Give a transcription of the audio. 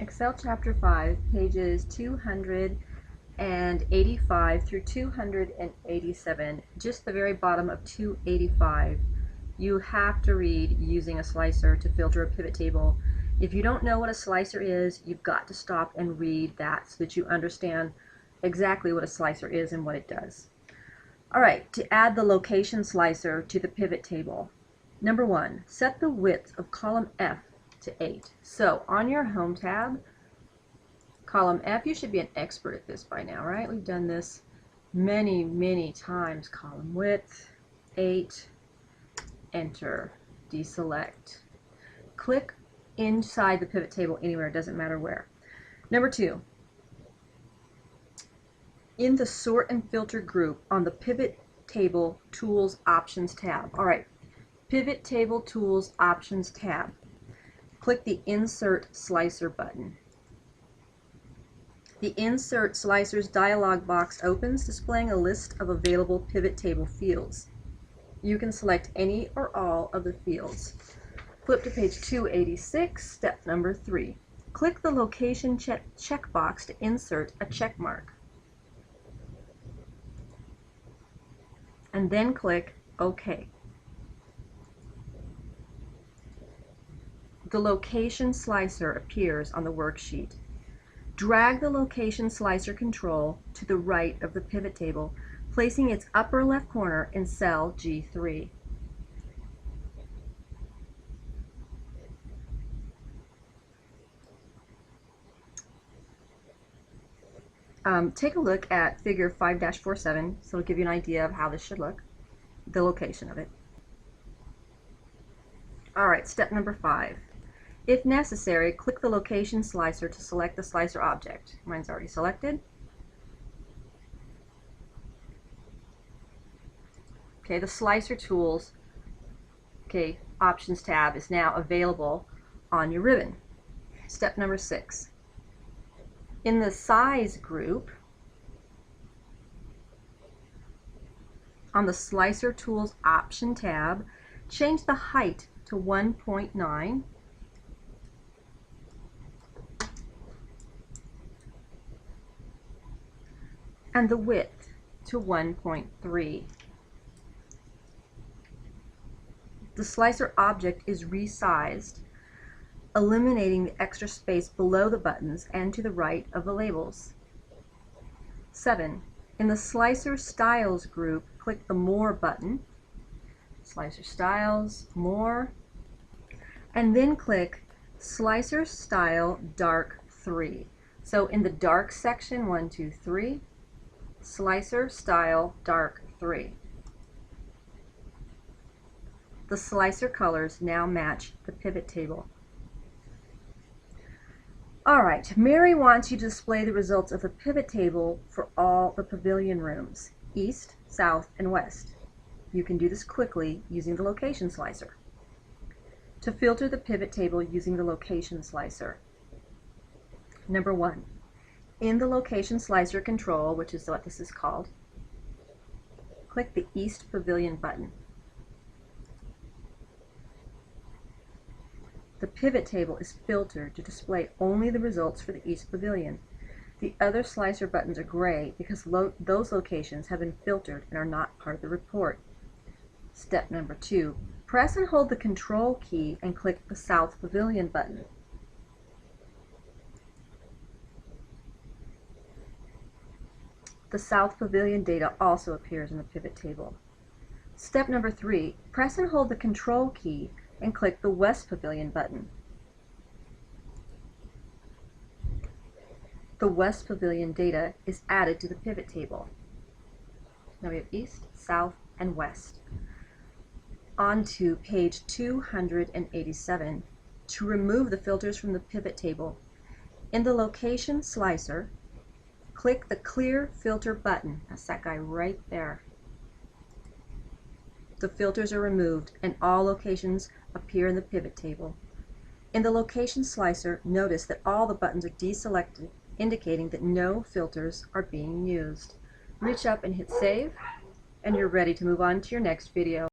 Excel Chapter 5, pages 285 through 287, just the very bottom of 285, you have to read using a slicer to filter a pivot table. If you don't know what a slicer is, you've got to stop and read that so that you understand exactly what a slicer is and what it does. Alright, to add the location slicer to the pivot table. Number 1, set the width of column F to 8. So on your Home tab, column F, you should be an expert at this by now, right? We've done this many times. Column width, 8, enter, deselect. Click inside the pivot table anywhere, it doesn't matter where. Number 2, in the Sort and Filter group on the Pivot Table Tools Options tab. Alright, Pivot Table Tools Options tab. Click the Insert Slicer button. The Insert Slicers dialog box opens, displaying a list of available pivot table fields. You can select any or all of the fields. Flip to page 286, step number 3. Click the Location checkbox to insert a check mark. And then click OK. The Location Slicer appears on the worksheet. Drag the Location Slicer control to the right of the pivot table, placing its upper left corner in cell G3. Take a look at figure 5-47, so it'll give you an idea of how this should look, the location of it. Alright, step number 5. If necessary, click the location slicer to select the slicer object. Mine's already selected. Okay, the Slicer Tools Options tab is now available on your ribbon. Step number 6. In the Size group, on the Slicer Tools Option tab, change the height to 1.9 and the width to 1.3. The slicer object is resized, eliminating the extra space below the buttons and to the right of the labels. 7. In the Slicer Styles group, click the More button, Slicer Styles, More, and then click Slicer Style Dark 3. So in the dark section, 1, 2, 3, Slicer Style Dark 3. The slicer colors now match the pivot table. Alright, Mary wants you to display the results of the pivot table for all the pavilion rooms, east, south, and west. You can do this quickly using the location slicer. To filter the pivot table using the location slicer. Number 1. In the location slicer control, which is what this is called, click the East Pavilion button. The pivot table is filtered to display only the results for the East Pavilion. The other slicer buttons are gray because those locations have been filtered and are not part of the report. Step number 2. Press and hold the Control key and click the South Pavilion button. The South Pavilion data also appears in the pivot table. Step number 3. Press and hold the Control key and click the West Pavilion button. The West Pavilion data is added to the pivot table. Now we have East, South, and West. On to page 287. To remove the filters from the pivot table, in the Location Slicer, click the Clear Filter button. That's that guy right there. The filters are removed and all locations appear in the pivot table. In the Location Slicer, notice that all the buttons are deselected, indicating that no filters are being used. Reach up and hit Save, and you're ready to move on to your next video.